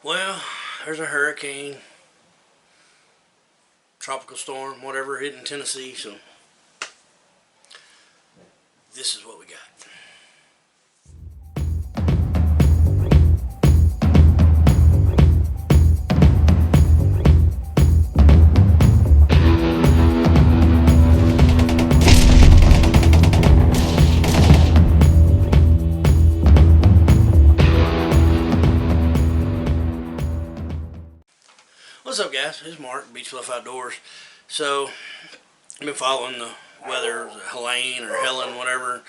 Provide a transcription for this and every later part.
Well, there's a hurricane, tropical storm, whatever, hitting Tennessee, so this is what we got. What's up, guys? It's Mark, Beach Bluff Outdoors. So, I've been following the weather, Helene or Helen, whatever,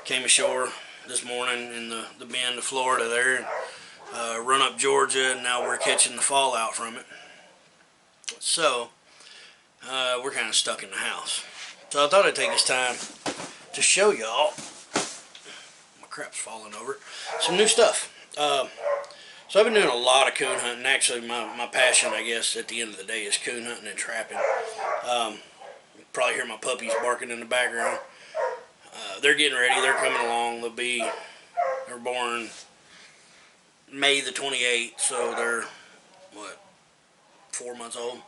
came ashore this morning in the bend of Florida there, and run up Georgia, and now we're catching the fallout from it. So, we're kind of stuck in the house. So I thought I'd take this time to show y'all, my crap's falling over, some new stuff. So I've been doing a lot of coon hunting. Actually, my passion, I guess, at the end of the day is coon hunting and trapping. You probably hear my puppies barking in the background. They're getting ready. They're coming along. They're born May the 28th, so they're, 4 months old.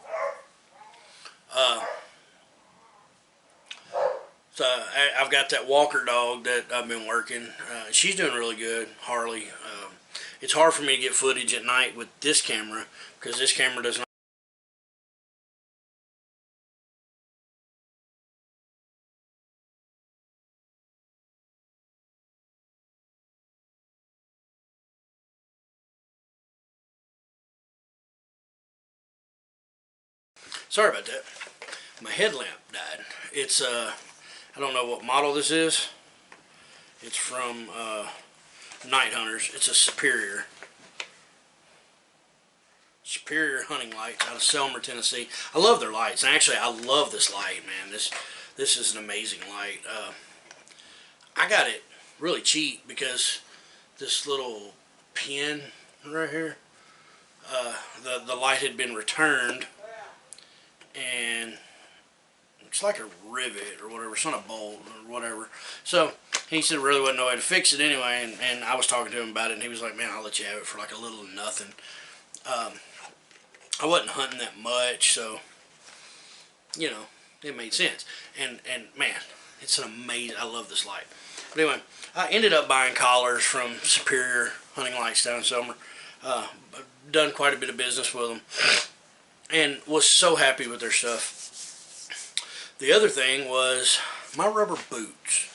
So I've got that Walker dog that I've been working. She's doing really good, Harley. It's hard for me to get footage at night with this camera because this camera does not. Sorry about that. My headlamp died. It's I don't know what model this is. It's from Night Hunters. It's a Superior hunting lights out of Selmer, Tennessee. I love their lights. Actually, I love this light, man. This is an amazing light. I got it really cheap because this little pin right here, the light had been returned, and it's like a rivet or whatever. It's not a bolt or whatever. So he said really wasn't no way to fix it anyway, and I was talking to him about it, and he was like, man, I'll let you have it for like a little or nothing. I wasn't hunting that much, so, you know, it made sense. And man, it's an amazing, I love this light. But anyway, I ended up buying collars from Superior Hunting Lights down in Selmer. I've done quite a bit of business with them, and was so happy with their stuff. The other thing was my rubber boots.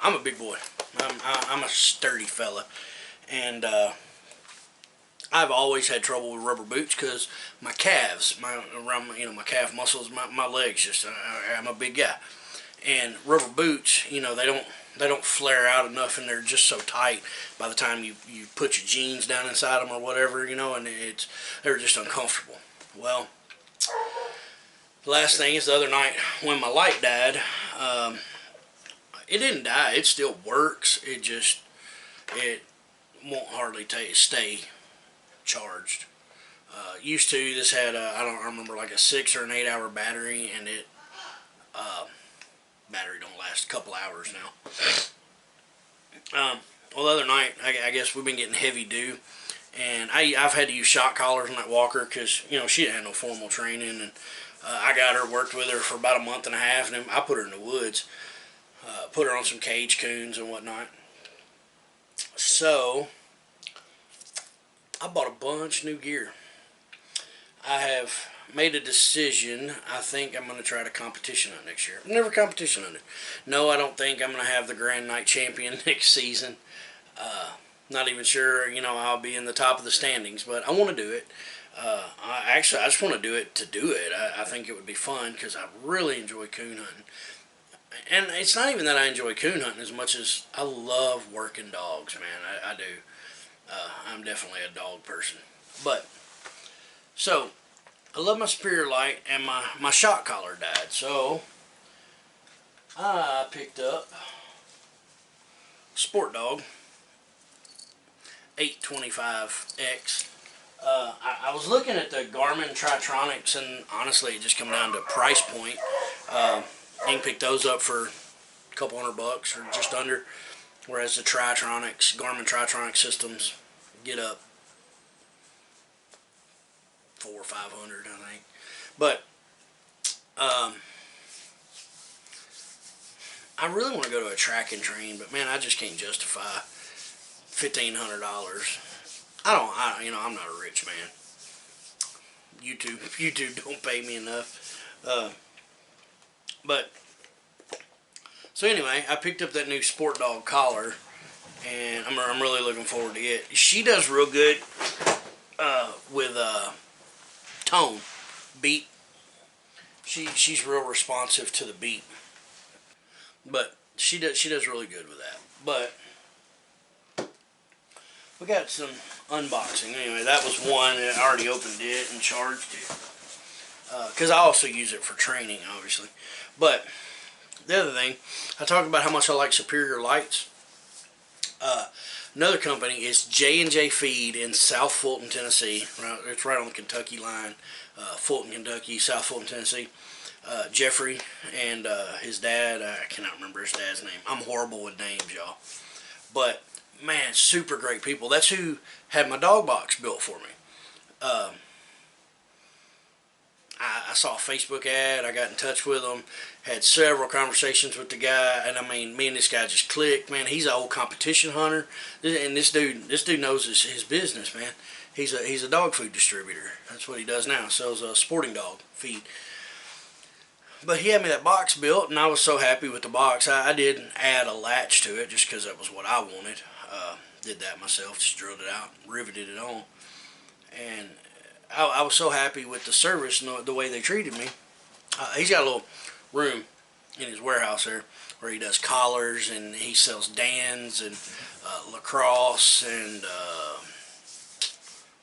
I'm a big boy. I'm a sturdy fella, and I've always had trouble with rubber boots because my calves, my calf muscles, my legs, just I'm a big guy, and rubber boots, they don't flare out enough, and they're just so tight by the time you put your jeans down inside them or whatever, and they're just uncomfortable. Well, the last thing is the other night when my light died. It didn't die. It still works. It won't hardly stay charged. Used to, this had I don't remember, like a 6 or an 8 hour battery, and it battery don't last a couple hours now. Well, the other night, I guess we've been getting heavy dew, and I've had to use shock collars on that Walker because she didn't have no formal training, and I got her, worked with her for about a month and a half, and then I put her in the woods, put her on some cage coons and whatnot. So I bought a bunch of new gear. I have made a decision. I think I'm going to try to competition hunt next year. I've never competition hunted. No, I don't think I'm going to have the Grand Night Champion next season. Not even sure, I'll be in the top of the standings, but I want to do it. I just want to do it to do it. I think it would be fun because I really enjoy coon hunting. And it's not even that I enjoy coon hunting as much as I love working dogs, man. I do. I'm definitely a dog person. But, so, I love my Superior light, and my shock collar died. So, I picked up Sport Dog 825X. I was looking at the Garmin Tritronics, and honestly, it just come down to price point. You can pick those up for a couple $100 or just under, whereas the Garmin Tritronic systems get up 400 or 500, I think. But I really want to go to a track and train, but man, I just can't justify $1,500. I'm not a rich man. YouTube don't pay me enough. But so anyway, I picked up that new Sport Dog collar, and I'm really looking forward to it. She does real good with tone, beat. She's real responsive to the beat, but she does really good with that. But we got some unboxing. Anyway, that was one, and I already opened it and charged it. Because I also use it for training, obviously. But the other thing, I talked about how much I like Superior lights. Another company is J&J Feed in South Fulton, Tennessee. It's right on the Kentucky line. Fulton, Kentucky, South Fulton, Tennessee. Jeffrey and his dad, I cannot remember his dad's name. I'm horrible with names, y'all. But man, super great people. That's who had my dog box built for me. I saw a Facebook ad. I got in touch with him. Had several conversations with the guy, and I mean, me and this guy just clicked. Man, he's an old competition hunter, and this dude knows his business, man. He's a dog food distributor. That's what he does now. Sells a sporting dog feed. But he had me that box built, and I was so happy with the box. I did add a latch to it just because that was what I wanted. Did that myself, just drilled it out, riveted it on. And I was so happy with the service and the way they treated me. He's got a little room in his warehouse there where he does collars, and he sells Dans and lacrosse and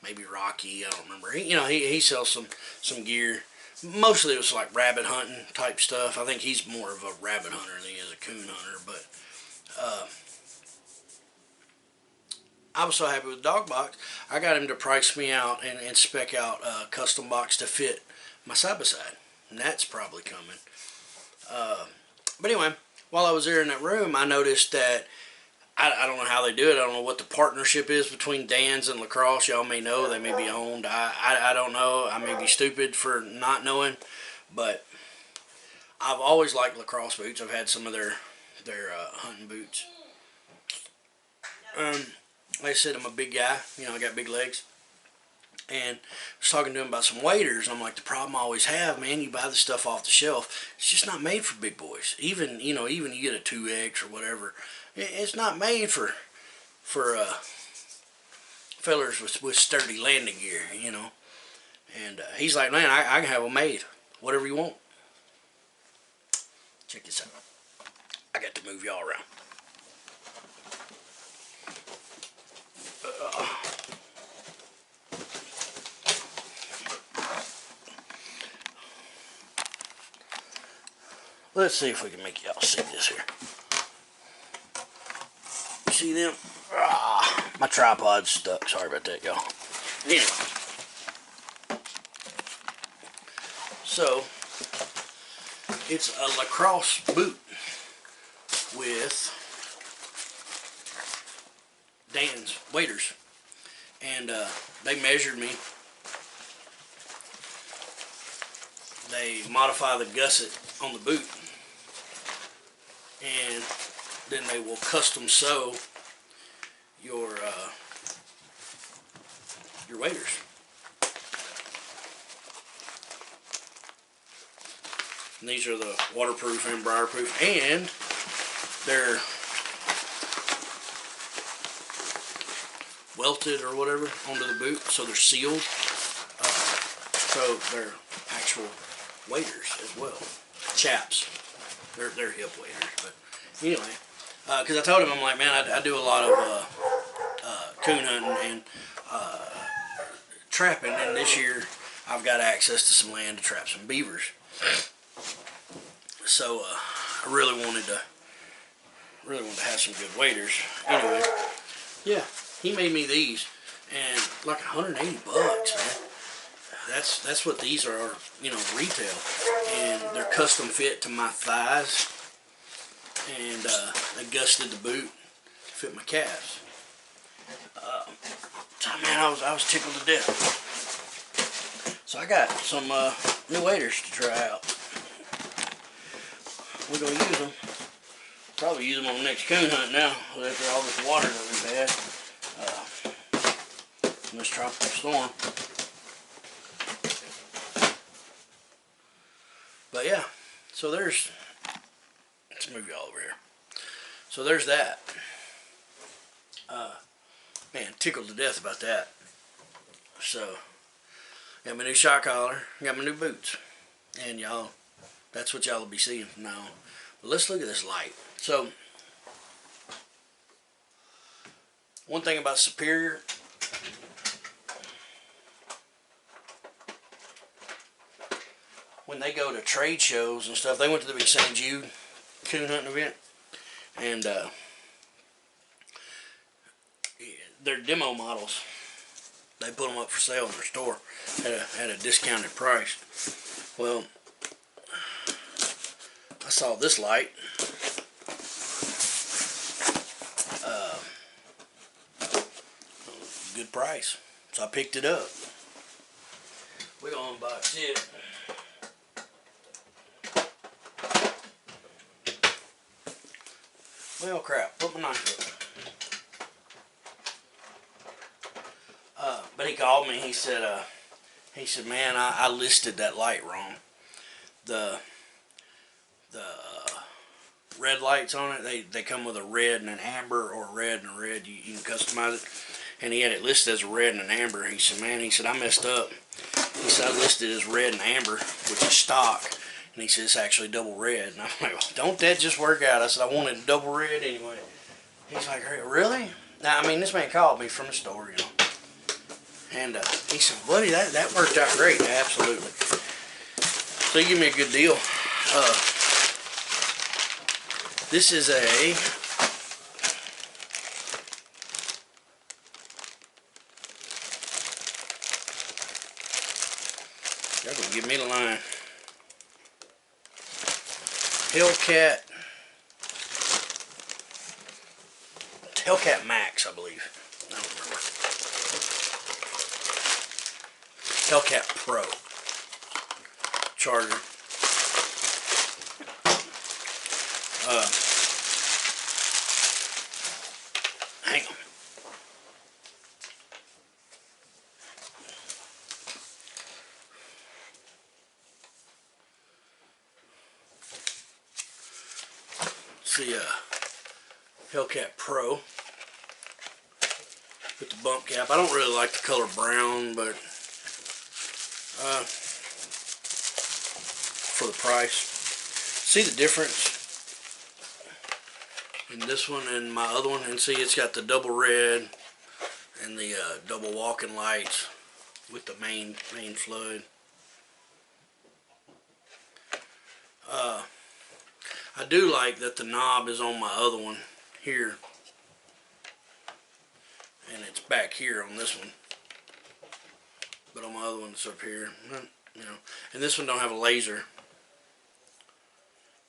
maybe Rocky, I don't remember. He sells some gear. Mostly it was like rabbit hunting type stuff. I think he's more of a rabbit hunter than he is a coon hunter. But I was so happy with the dog box. I got him to price me out and spec out a custom box to fit my side-by-side. And that's probably coming. But anyway, while I was there in that room, I noticed that I don't know how they do it. I don't know what the partnership is between Dan's and Lacrosse. Y'all may know. They may be owned. I don't know. I may be stupid for not knowing. But I've always liked Lacrosse boots. I've had some of their hunting boots. Like I said, I'm a big guy. I got big legs. And I was talking to him about some waders, and I'm like, the problem I always have, man, you buy the stuff off the shelf, it's just not made for big boys. Even you get a 2X or whatever, it's not made for fellers with sturdy landing gear, And he's like, man, I can have them made, whatever you want. Check this out. I got to move y'all around. Let's see if we can make y'all see this here. You see them? My tripod's stuck. Sorry about that, y'all. Anyway. So, it's a Lacrosse boot with Dan's waders. And they measured me. They modify the gusset on the boot. And then they will custom sew your waders. And these are the waterproof and briarproof, and they're welted or whatever onto the boot, so they're sealed. So they're actual waders as well, chaps. They're hip waders, but anyway, because I told him, I'm like, man, I do a lot of coon hunting and trapping, and this year I've got access to some land to trap some beavers. So I really wanted to have some good waders. Anyway, yeah, he made me these, and like $180, man. That's what these are, retail, and they're custom fit to my thighs, and they gusted the boot to fit my calves. So man, I was tickled to death. So I got some new waders to try out. We're going to use them. Probably use them on the next coon hunt now, after all this water that we've had from this tropical storm. But yeah, so there's, let's move y'all over here. So there's that. Man, tickled to death about that. So, got my new shot collar, got my new boots. And y'all, that's what y'all will be seeing from now on. But let's look at this light. So, one thing about Superior, when they go to trade shows and stuff, they went to the big St. Jude coon hunting event, and their demo models, they put them up for sale in their store at a discounted price. Well, I saw this light. Good price, so I picked it up. We're gonna unbox it. Well, crap, put my knife up. But he called me. He said, man, I listed that light wrong. The red lights on it, they come with a red and an amber, or red and a red. You can customize it. And he had it listed as a red and an amber. He said, man, he said, I messed up. He said, I listed it as red and amber, which is stock. And he said, it's actually double red. And I'm like, well, don't that just work out? I said, I wanted double red anyway. He's like, really? Now, I mean, this man called me from the store, you know. And he said, buddy, that worked out great. Absolutely. So you give me a good deal. This is a y'all gonna give me the line. Hellcat Max, I believe. I don't remember. Hellcat Pro charger. Hang on. See, Hellcat Pro with the bump cap. I don't really like the color brown, but for the price, see the difference in this one and my other one, and see it's got the double red and the double walking lights with the main flood. I do like that the knob is on my other one here, and it's back here on this one, but on my other one it's up here, you know. And this one don't have a laser,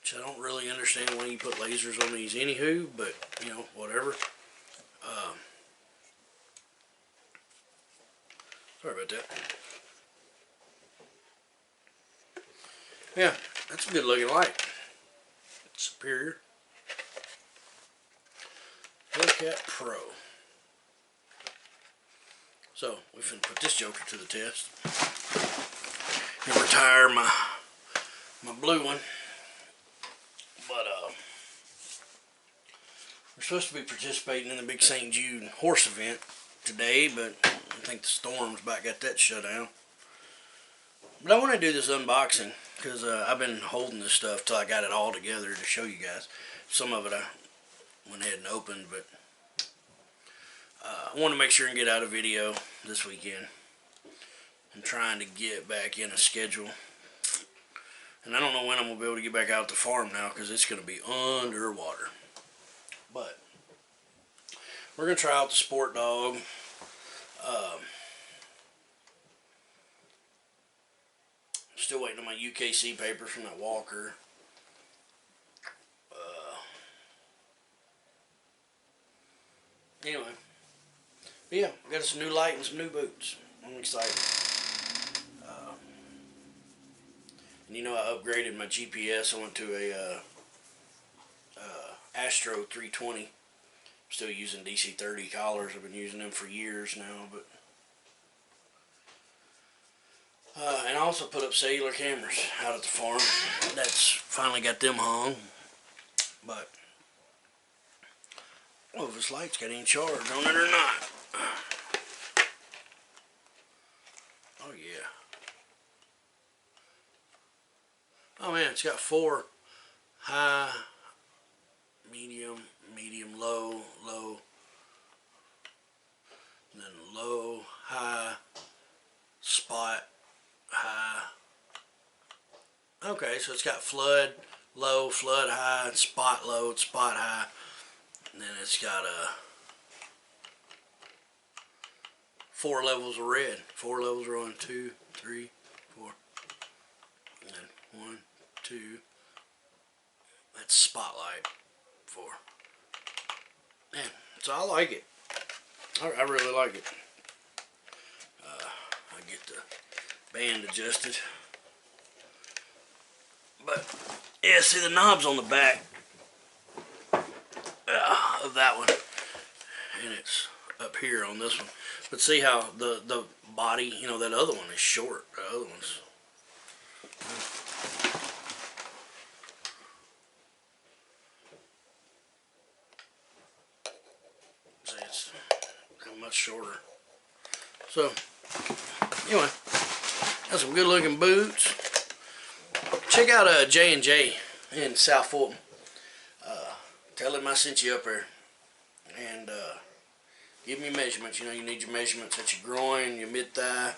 which I don't really understand why you put lasers on these anywho, but you know, whatever. Sorry about that. Yeah, that's a good looking light. Superior Hellcat Pro. So we finna put this joker to the test and retire my blue one. But we're supposed to be participating in the big St. Jude horse event today, but I think the storm's about got that shut down. But I want to do this unboxing because I've been holding this stuff till I got it all together to show you guys. Some of it I went ahead and opened, but I want to make sure and get out a video this weekend. I'm trying to get back in a schedule, and I don't know when I'm going to be able to get back out to the farm now because it's going to be underwater. But we're going to try out the Sport Dog. Still waiting on my UKC paper from that walker. Anyway, yeah, we got some new light and some new boots. I'm excited. And you know, I upgraded my GPS. I went to a Astro 320. Still using DC-30 collars. I've been using them for years now, but and I also put up cellular cameras out at the farm. That's finally got them hung. But oh, if this light's got any charge on it or not. Oh yeah. Oh man, it's got 4 high, medium, medium, low, low, and then low, high, spot, high. Okay, so it's got flood, low, flood high, spot low, spot high. And then it's got 4 levels of red. 4 levels are on 2, 3, 4. And then 1, 2. That's spotlight. 4. Man, so I like it. I really like it. I get the band adjusted. But yeah, see the knob's on the back of that one, and it's up here on this one. But see how the body, you know, that other one is short. The other one's see, it's much shorter. So anyway, got some good looking boots. Check out J&J in South Fulton. Tell him I sent you up there, and give me measurements. You know, you need your measurements at your groin, your mid-thigh,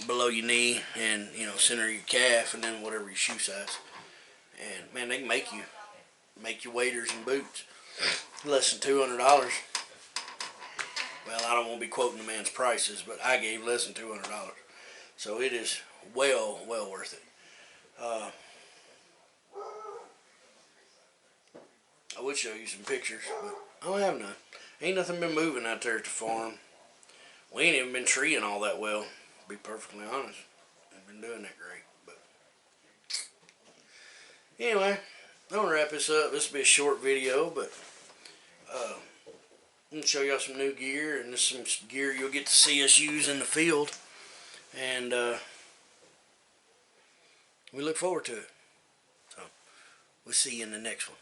below your knee, and, you know, center of your calf, and then whatever your shoe size. And man, they can make you waders and boots less than $200. Well, I don't want to be quoting the man's prices, but I gave less than $200, so it is well worth it. I would show you some pictures, but I don't have none. Ain't nothing been moving out there at the farm. We ain't even been treeing all that well, to be perfectly honest. Ain't been doing that great, but anyway, I'm gonna wrap this up. This will be a short video, but I'm gonna show y'all some new gear, and this is some gear you'll get to see us use in the field, and we look forward to it. So we'll see you in the next one.